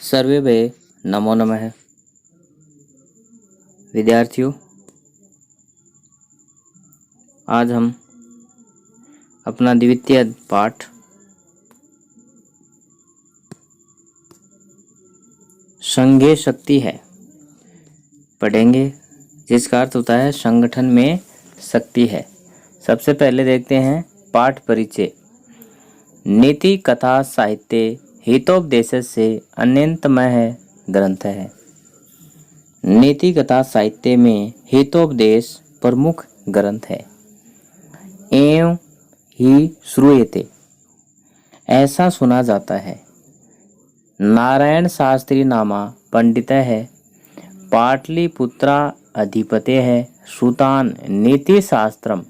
सर्वेभ्य नमो नमः। विद्यार्थियों, आज हम अपना द्वितीय पाठ संघे शक्ति है पढ़ेंगे, जिसका अर्थ होता है संगठन में शक्ति है। सबसे पहले देखते हैं पाठ परिचय। नीति कथा साहित्य हितोपदेश से अन्यतमः ग्रंथ है। नीति कथा साहित्य में हितोपदेश प्रमुख ग्रंथ है। एवं ही श्रूयते, ऐसा सुना जाता है। नारायण शास्त्री नामा पंडित है, पाटलिपुत्रा अधिपते है, सुतान नीति शास्त्रम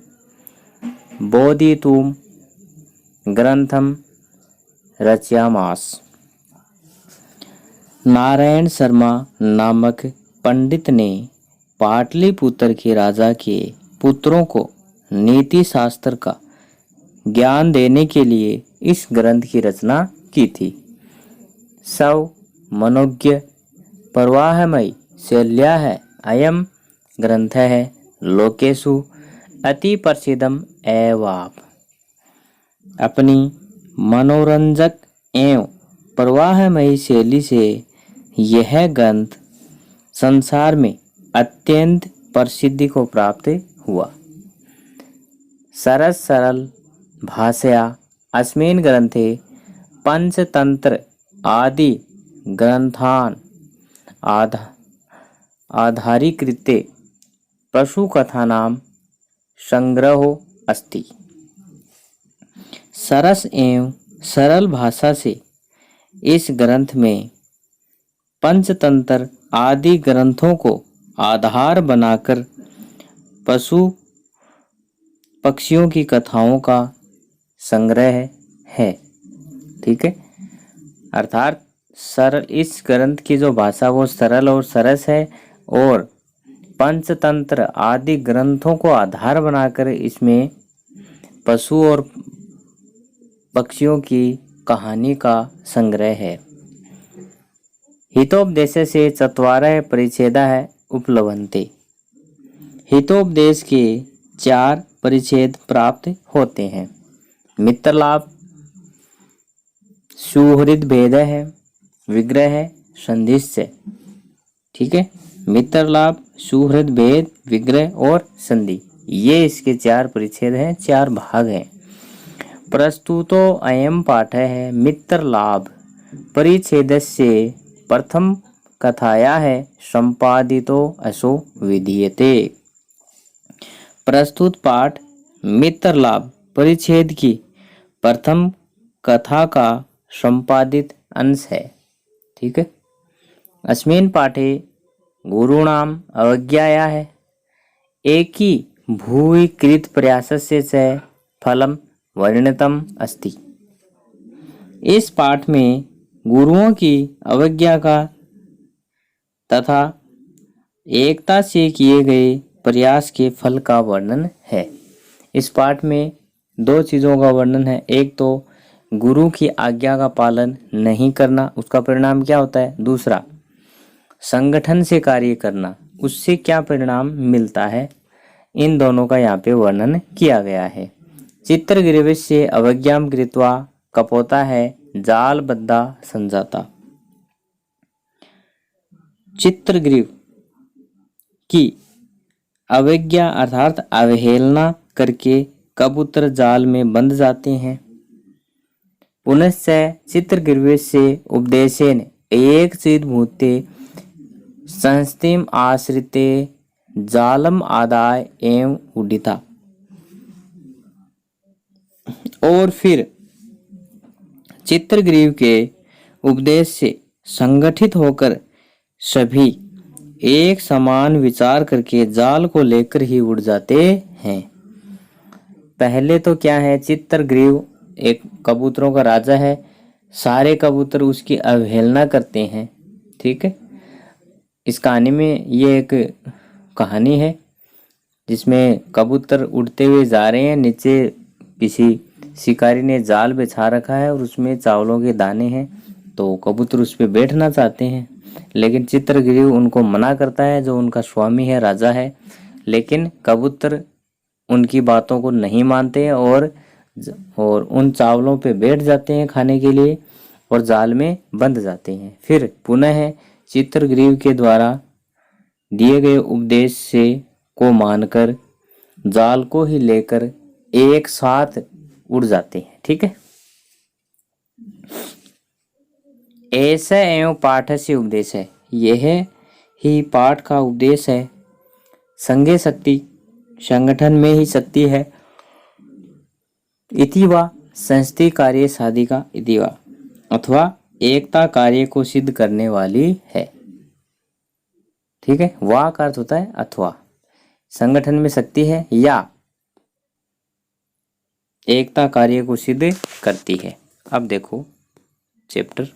बोधितुम ग्रंथम रचयामास। नारायण शर्मा नामक पंडित ने पाटलिपुत्र के राजा के पुत्रों को नीति शास्त्र का ज्ञान देने के लिए इस ग्रंथ की रचना की थी। सव मनोज्ञ प्रवाहमयी शैल्या है अयम ग्रंथ है लोकेषु अति प्रसिद्धम एवाप। अपनी मनोरंजक एवं प्रवाहमयी शैली से यह ग्रंथ संसार में अत्यंत प्रसिद्धि को प्राप्त हुआ। सरस सरल भाषया अस्मिन् ग्रंथे पंचतंत्र आदि ग्रंथान आधारीकृत्य पशुकथानां संग्रहो अस्ति। सरस एवं सरल भाषा से इस ग्रंथ में पंचतंत्र आदि ग्रंथों को आधार बनाकर पशु पक्षियों की कथाओं का संग्रह है। ठीक है, अर्थात सरल, इस ग्रंथ की जो भाषा वो सरल और सरस है और पंचतंत्र आदि ग्रंथों को आधार बनाकर इसमें पशु और पक्षियों की कहानी का संग्रह है। हितोपदेश से चत्वारः परिच्छेदाः उपलभन्ते। हितोपदेश के 4 परिच्छेद प्राप्त होते हैं। मित्र लाभ, सुहृद भेद है, विग्रह, संधिश्च। ठीक है, मित्र लाभ, सुहृद भेद, विग्रह और संधि, ये इसके 4 परिच्छेद हैं, 4 भाग हैं। प्रस्तुतो अयम पाठ है मित्र लाभ परिच्छेदस्य प्रथम कथाया है संपादितो असो विधीयते। प्रस्तुत पाठ मित्र लाभ परिच्छेद की प्रथम कथा का संपादित अंश है। ठीक है, अस्मिन् पाठे गुरूणाम अवज्ञाया है एकी भूरि कृत प्रयासस्य च फलम वर्णितम अस्ति। इस पाठ में गुरुओं की अवज्ञा का तथा एकता से किए गए प्रयास के फल का वर्णन है। इस पाठ में 2 चीज़ों का वर्णन है। एक तो गुरु की आज्ञा का पालन नहीं करना, उसका परिणाम क्या होता है। दूसरा, संगठन से कार्य करना, उससे क्या परिणाम मिलता है। इन दोनों का यहाँ पे वर्णन किया गया है। चित्रग्रीवस्य अवज्ञां कृत्वा कपोता है जाल बद्धा संजाता। चित्रग्रीव की अवज्ञा अर्थात अवहेलना करके कबूतर जाल में बंध जाते हैं। पुनश्च चित्रग्रीवस्य उपदेशेन एक चिद्भूते संस्थितिम आश्रिते जालम आदाय एवं उडिता। और फिर चित्रग्रीव के उपदेश से संगठित होकर सभी एक समान विचार करके जाल को लेकर ही उड़ जाते हैं। पहले तो क्या है, चित्रग्रीव एक कबूतरों का राजा है, सारे कबूतर उसकी अवहेलना करते हैं। ठीक है, इस कहानी में ये एक कहानी है जिसमें कबूतर उड़ते हुए जा रहे हैं, नीचे किसी शिकारी ने जाल बिछा रखा है और उसमें चावलों के दाने हैं। तो कबूतर उस पे बैठना चाहते हैं, लेकिन चित्रग्रीव उनको मना करता है, जो उनका स्वामी है, राजा है। लेकिन कबूतर उनकी बातों को नहीं मानते और उन चावलों पे बैठ जाते हैं खाने के लिए और जाल में बंध जाते हैं। फिर पुनः चित्रग्रीव के द्वारा दिए गए उपदेश से को मानकर जाल को ही लेकर एक साथ उड़ जाते हैं। ठीक है, ऐसा एवं पाठ से उपदेश है, यह ही पाठ का उपदेश है। संगे शक्ति, संगठन में ही शक्ति है। इति वा संस्ति कार्य साधिका इति वा, अथवा एकता कार्य को सिद्ध करने वाली है। ठीक है, वाह का अर्थ होता है अथवा, संगठन में शक्ति है या एकता कार्य को सिद्ध करती है। अब देखो चैप्टर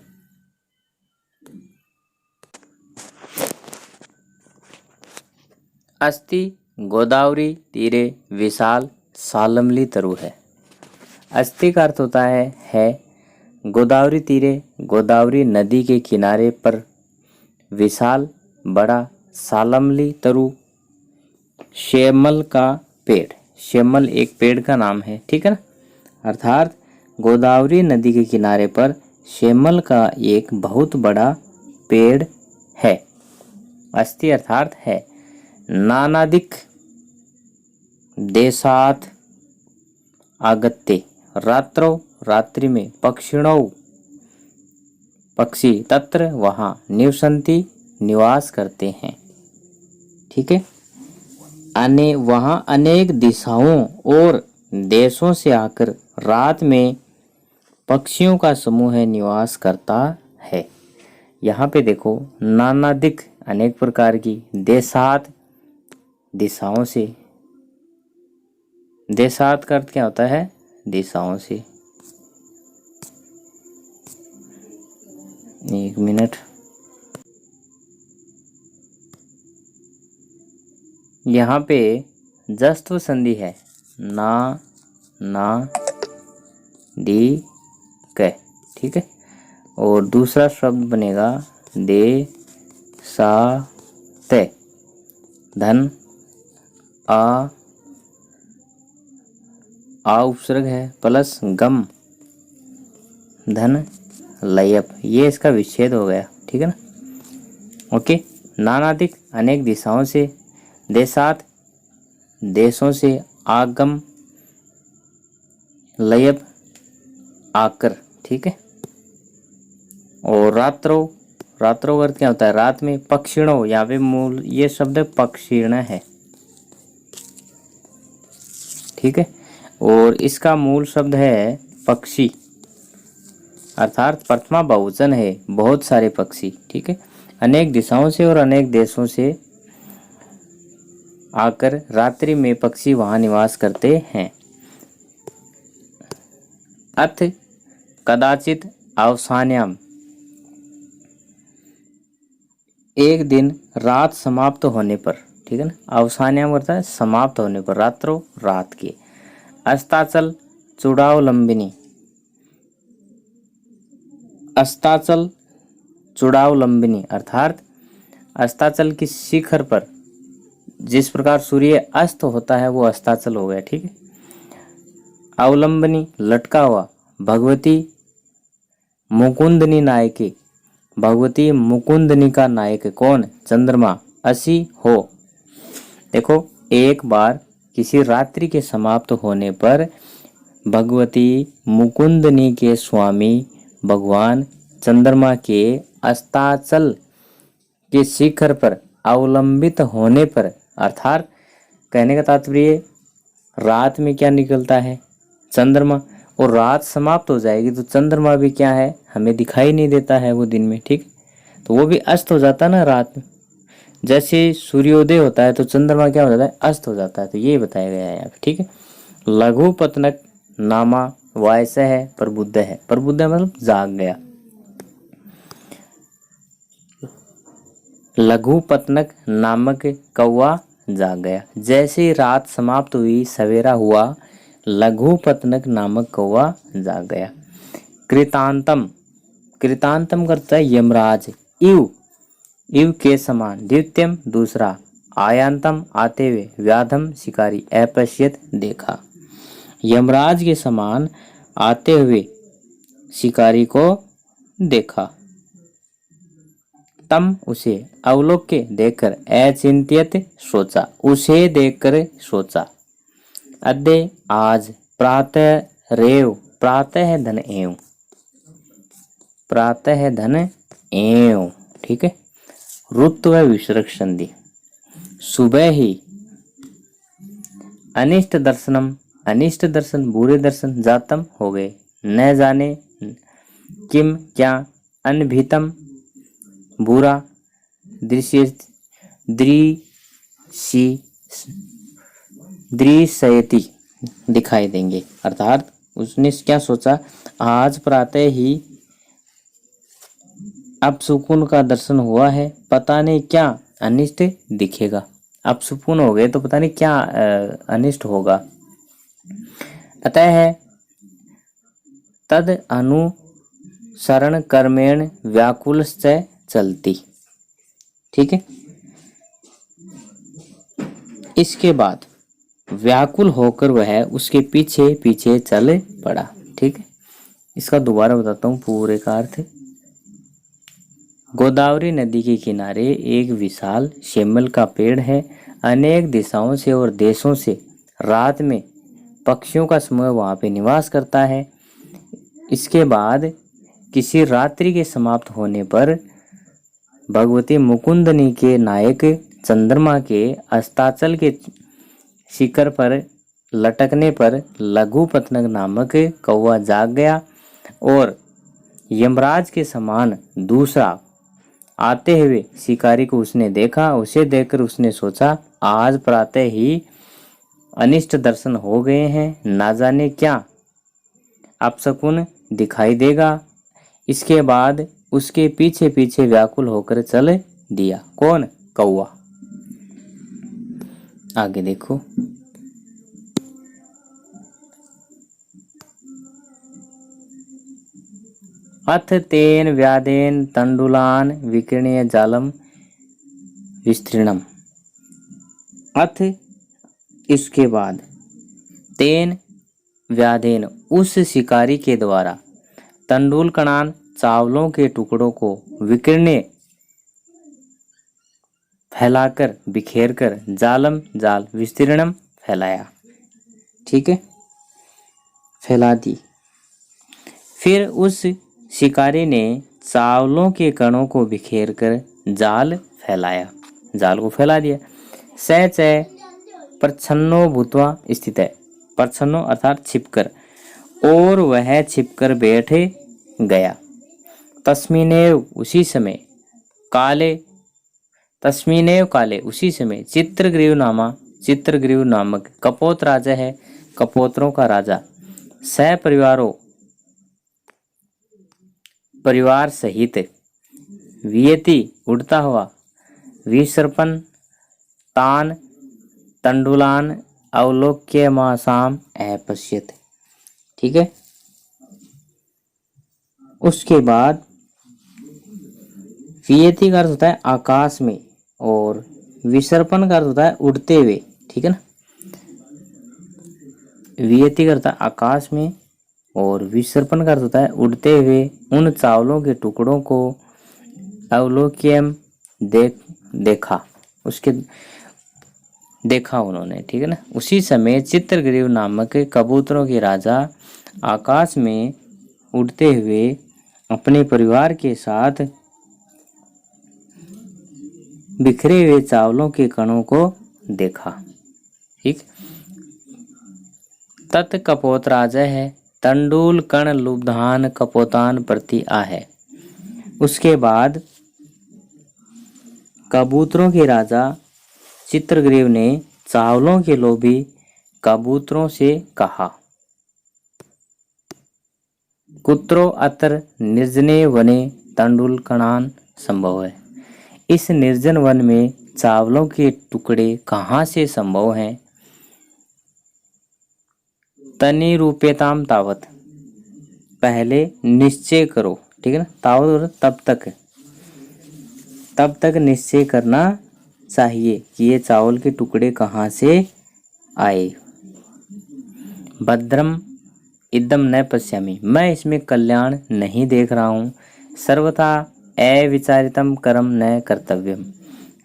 अस्ति गोदावरी तीरे विशाल सालमली तरु है। अस्ति का अर्थ होता है गोदावरी तीरे, गोदावरी नदी के किनारे पर विशाल बड़ा सालमली तरु, शेमल का पेड़। शेमल एक पेड़ का नाम है, ठीक है ना। अर्थात गोदावरी नदी के किनारे पर शेमल का एक बहुत बड़ा पेड़ है। अस्ति अर्थात है। नानादिक देशात आगत्ते, रात्रो रात्रि में, पक्षिणौ पक्षी, तत्र वहाँ, निवसंति निवास करते हैं। ठीक है, वहाँ अनेक दिशाओं और देशों से आकर रात में पक्षियों का समूह निवास करता है। यहाँ पे देखो नानादिक अनेक प्रकार की, देशात दिशाओं से, देशात का अर्थ क्या होता है, दिशाओं से। एक मिनट, यहाँ पे जस्त्व संधि है, ना दी क, ठीक है। और दूसरा शब्द बनेगा दे सा ते, धन आ उपसर्ग है प्लस गम, धन लयप, ये इसका विच्छेद हो गया। ठीक है ना। ओके, नानादिक अनेक दिशाओं से, देशात देशों से, आगम लयप आकर, ठीक है। और रात्रो, रात्रो अर्थ क्या होता है, रात में, पक्षिणों, यहाँ पे मूल ये शब्द पक्षीण है, ठीक है। और इसका मूल शब्द है पक्षी, अर्थात प्रथमा बहुवचन है, बहुत सारे पक्षी। ठीक है, अनेक दिशाओं से और अनेक देशों से आकर रात्रि में पक्षी वहां निवास करते हैं। अथ कदाचित अवसान्याम, एक दिन रात समाप्त होने पर, ठीक है ना। अवसान्याम होता है समाप्त होने पर, रात्रो रात के। अस्ताचल चूड़ावलंबिनी, अस्ताचल चूड़ावलंबिनी अर्थात अस्ताचल की शिखर पर जिस प्रकार सूर्य अस्त होता है वो अस्ताचल हो गया। ठीक है, अवलंबनी लटका हुआ, भगवती मुकुंदनी नायकी, भगवती मुकुंदनी का नायक कौन, चंद्रमा, असी हो। देखो एक बार किसी रात्रि के समाप्त होने पर भगवती मुकुंदनी के स्वामी भगवान चंद्रमा के अस्ताचल के शिखर पर अवलंबित होने पर, अर्थात कहने का तात्पर्य रात में क्या निकलता है, चंद्रमा, और रात समाप्त हो जाएगी तो चंद्रमा भी क्या है, हमें दिखाई नहीं देता है वो दिन में। ठीक, तो वो भी अस्त हो जाता है ना रात में। जैसे सूर्योदय होता है तो चंद्रमा क्या हो जाता है, अस्त हो जाता है। तो ये बताया गया है यहाँ पे। ठीक है, लघु पत्नक नामा वायस है, प्रबुद्ध है, प्रबुद्ध मतलब जाग गया। लघु पत्नक नामक कौवा जाग गया। जैसे ही रात समाप्त हुई, सवेरा हुआ, लघु पत्नक नामक कौवा जाग गया। कृतांतम, कृतांतम करता है यमराज, इव इव के समान, द्वितीयम दूसरा, आयांतम आते हुए, व्याधम शिकारी, अपश्यत देखा। यमराज के समान आते हुए शिकारी को देखा। तम उसे, अवलोक्य देखकर, अचिंत्यत सोचा, उसे देखकर सोचा। अद्य आज, प्रातः रेव, प्रातः है धन एव, प्रातः है धन एव, ठीक है। ऋतु है विसर्ग संधि, सुबह ही, अनिष्ट दर्शनम, अनिष्ट दर्शन बुरे दर्शन, जातम हो गए, न जाने, किम क्या, अनभितम बुरा, दृश्य दृश्य दृश्यति दिखाई देंगे। अर्थात उसने क्या सोचा, आज प्रातः ही अपशकुन का दर्शन हुआ है, पता नहीं क्या अनिष्ट दिखेगा। अपशकुन हो गए तो पता नहीं क्या अनिष्ट होगा। अतः है तद अनुसरण कर्मेण व्याकुल से चलती, ठीक है। इसके बाद व्याकुल होकर वह उसके पीछे पीछे चल पड़ा, ठीक है। इसका दोबारा बताता हूँ पूरे का अर्थ। गोदावरी नदी के किनारे एक विशाल शेमल का पेड़ है। अनेक दिशाओं से और देशों से रात में पक्षियों का समूह वहाँ पे निवास करता है। इसके बाद किसी रात्रि के समाप्त होने पर भगवती मुकुंदनी के नायक चंद्रमा के अस्ताचल के शिखर पर लटकने पर लघु पतंग नामक कौवा जाग गया और यमराज के समान दूसरा आते हुए शिकारी को उसने देखा। उसे देखकर उसने सोचा, आज प्रातः ही अनिष्ट दर्शन हो गए हैं, ना जाने क्या अपशकुन दिखाई देगा। इसके बाद उसके पीछे पीछे व्याकुल होकर चल दिया। कौन? कौवा। आगे देखो। अथ तेन व्यादेन तंडुलान विकीर्ण्य जालम विस्तीर्णम। अथ इसके बाद तेन व्याधेन उस शिकारी के द्वारा तंडुल कणान चावलों के टुकड़ों को विकीर्ण्य फैलाकर बिखेर कर जालम जाल विस्तीर्णम फैलाया, ठीक है, फैला दी। फिर उस शिकारी ने चावलों के कणों को बिखेर कर जाल फैलाया, जाल को फैला दिया। सहच प्रच्छन्नो भूत्वा स्थित है, प्रच्छन्नो अर्थात छिपकर, और वह छिपकर बैठ गया। तस्मिनेव उसी समय काले, तस्मिनेव काले उसी समय चित्रग्रीव नामक कपोत राजा है, कपोत्रों का राजा, सह परिवार सहित वियति उड़ता हुआ, विसर्पन तान तंडुलान अवलोक्यमासाम अपश्यत, ठीक है। उसके बाद वियति का अर्थ होता है आकाश में और विसर्पन का अर्थ होता है उड़ते हुए, ठीक है ना। वियति का अर्थ है आकाश में और विसर्पन का अर्थ होता है उड़ते हुए उन चावलों के टुकड़ों को अवलोक्यम देखा, उसके देखा उन्होंने, ठीक है ना। उसी समय चित्रग्रीव नामक कबूतरों के राजा आकाश में उड़ते हुए अपने परिवार के साथ बिखरे हुए चावलों के कणों को देखा, ठीक। तत् कपोत राजा है, तंडुल कण लुब्धान कपोतान प्रति आहे। उसके बाद कबूतरों के राजा चित्रग्रीव ने चावलों के लोभी कबूतरों से कहा, कुत्रो अत्र निर्जने वने तंडुल कणान संभव है। इस निर्जन वन में चावलों के टुकड़े कहाँ से संभव हैं। तनि रूप्यताम तावत, पहले निश्चय करो, ठीक है ना, तावत तब तक निश्चय करना चाहिए कि ये चावल के टुकड़े कहाँ से आए। भद्रम इदम न पश्यामि, मैं इसमें कल्याण नहीं देख रहा हूँ। सर्वथा अविचारितम कर्म न कर्तव्यम,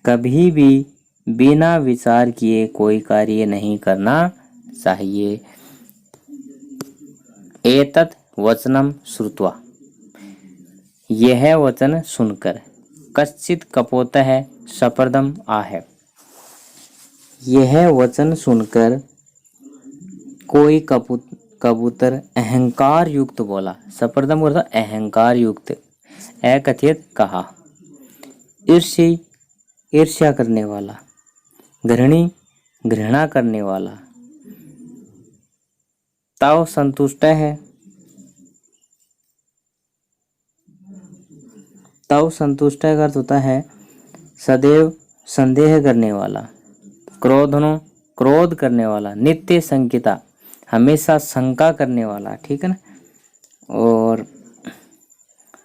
कभी भी बिना विचार किए कोई कार्य नहीं करना चाहिए। एतत् वचनम श्रुत्वा, यह वचन सुनकर, कश्चित् कपोतः सपर्दम आह, यह वचन सुनकर कोई कबूतर अहंकार युक्त बोला। सपर्दम बोला अहंकार युक्त, अकथित कहा। ईर्ष्या करने वाला, घृणी घृणा करने वाला। ताव संतुष्ट है, ताव संतुष्ट का अर्थ होता है सदैव संदेह करने वाला, क्रोध करने वाला, नित्य संकिता, हमेशा शंका करने वाला, ठीक है ना। और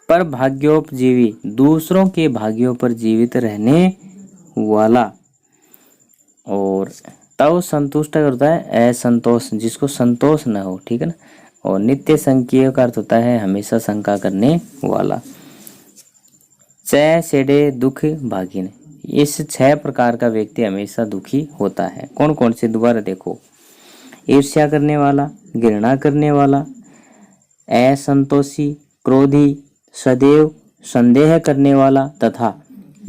पर भाग्योपजीवी, दूसरों के भाग्यों पर जीवित रहने वाला। और तव संतुष्ट का होता है असंतोष, जिसको संतोष न हो, ठीक है ना। और नित्य संकीय का अर्थ होता है हमेशा शंका करने वाला। सेडे दुख भागिन, इस 6 प्रकार का व्यक्ति हमेशा दुखी होता है। कौन कौन से, दोबारा देखो। ईर्ष्या करने वाला, घृणा करने वाला, असंतोषी, क्रोधी, सदैव संदेह करने वाला तथा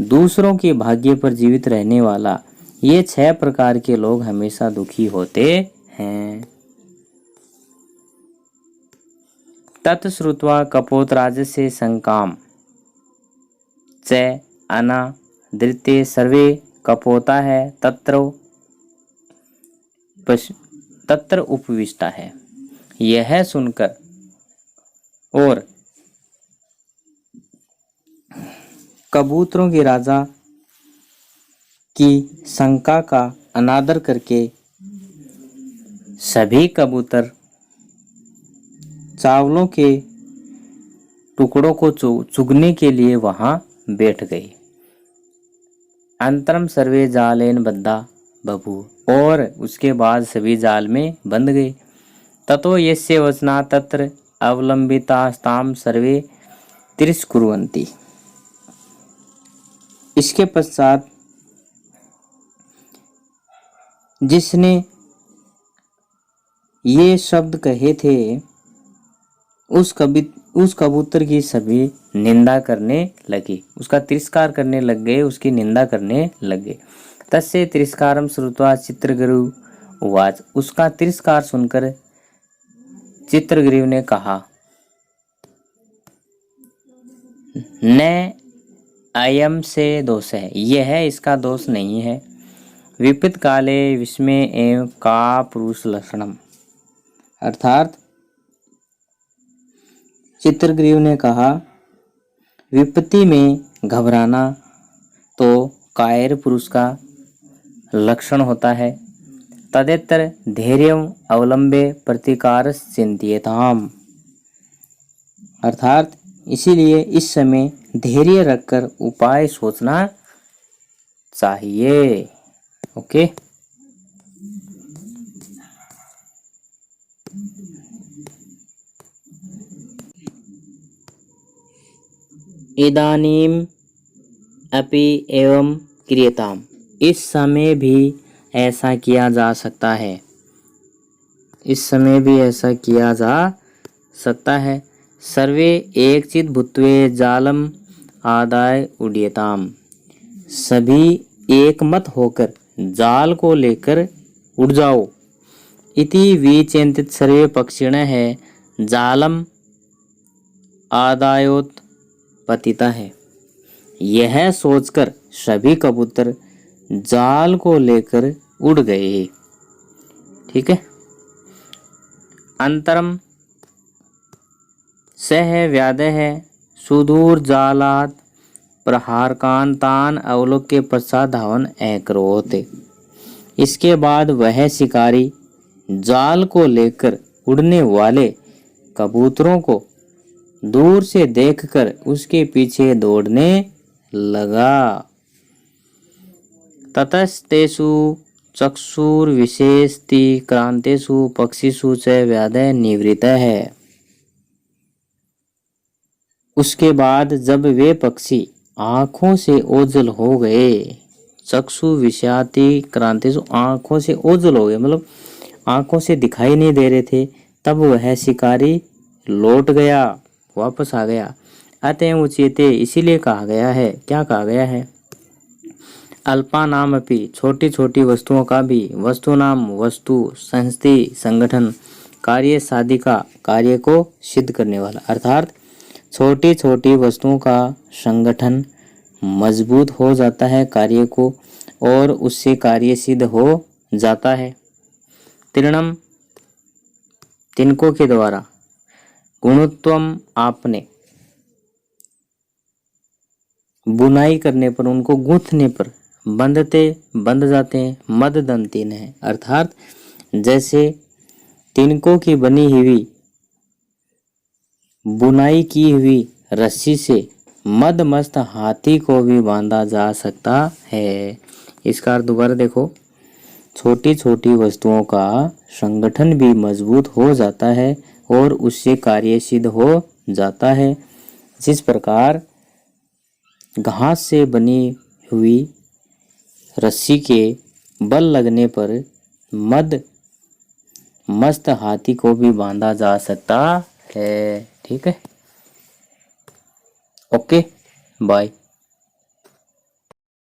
दूसरों के भाग्य पर जीवित रहने वाला। ये 6 प्रकार के लोग हमेशा दुखी होते हैं। तत्श्रुत्वा कपोतराजस्य शंकाम च अनादृत्य सर्वे कपोता है तत्र उपविष्टा है। यह सुनकर और कबूतरों के राजा की शंका का अनादर करके सभी कबूतर चावलों के टुकड़ों को चुगने के लिए वहां बैठ गए। अंतरम सर्वे जालेन बद्धा बभू, और उसके बाद सभी जाल में बंध गए। ततो यस्य वचना तत्र अवलंबितास्ताम सर्वे तिरस्कुर्वन्ति। इसके पश्चात जिसने ये शब्द कहे थे उस कबूतर की सभी निंदा करने लगे, उसका तिरस्कार करने लग गए, उसकी निंदा करने लग गए। तस्य तिरस्कारम श्रुत्वा चित्रगुरु उवाच, उसका तिरस्कार सुनकर चित्रगुरु ने कहा, न अयम से दोष है, यह इसका दोष नहीं है। विपरीत काले विस्मय एवं का पुरुष लक्षणम, अर्थात चित्रगुरु ने कहा विपत्ति में घबराना तो कायर पुरुष का लक्षण होता है। तदेतर धैर्यम अवलंबे प्रतिकार चिंत्यताम, अर्थात इसीलिए इस समय धैर्य रखकर उपाय सोचना चाहिए। ओके, इदानीम अपि एवं क्रियताम, इस समय भी ऐसा किया जा सकता है, इस समय भी ऐसा किया जा सकता है। सर्वे एक चित भूत्वे जालम आदाय उड्यताम, सभी एक मत होकर जाल को लेकर उड़ जाओ। इति विचिंतित सर्वे पक्षिणः है जालम आदायोत पतिता है। यह सोचकर सभी कबूतर जाल को लेकर उड़ गए। ठीक है। अंतरम सह व्यादः सुदूर जालात प्रहारकांतान अवलोक्य पश्चात धावन अकरोत्। इसके बाद वह शिकारी जाल को लेकर उड़ने वाले कबूतरों को दूर से देखकर उसके पीछे दौड़ने लगा। ततस्तेषु चक्षुर्विशेषति क्रांतेषु पक्षिषु च व्याधय निवृत्तः। उसके बाद जब वे पक्षी आंखों से ओझल हो गए, चक्षु विषयाति क्रांतेषु आंखों से ओझल हो गए, मतलब आंखों से दिखाई नहीं दे रहे थे, तब वह शिकारी लौट गया, वापस आ गया। अतः उच्यते, इसीलिए कहा गया है, क्या कहा गया है, अल्पानाम अपि, छोटी छोटी वस्तुओं का भी, वस्तु नाम वस्तु, संस्थि संगठन, कार्य साधिका, कार्य को सिद्ध करने वाला, अर्थात छोटी छोटी वस्तुओं का संगठन मजबूत हो जाता है कार्य को, और उससे कार्य सिद्ध हो जाता है। तीर्णम, तिनकों के द्वारा, गुणत्वम, आपने, बुनाई करने पर, उनको गूंथने पर, बंधते, बंध जाते हैं, मद दंतीन है, अर्थात जैसे तिनकों की बनी हुई, बुनाई की हुई रस्सी से मद मस्त हाथी को भी बांधा जा सकता है। इसका अर्थ दोबारा देखो, छोटी छोटी वस्तुओं का संगठन भी मजबूत हो जाता है और उससे कार्य सिद्ध हो जाता है। जिस प्रकार घास से बनी हुई रस्सी के बल लगने पर मद मस्त हाथी को भी बांधा जा सकता है। ठीक है, ओके, बाय।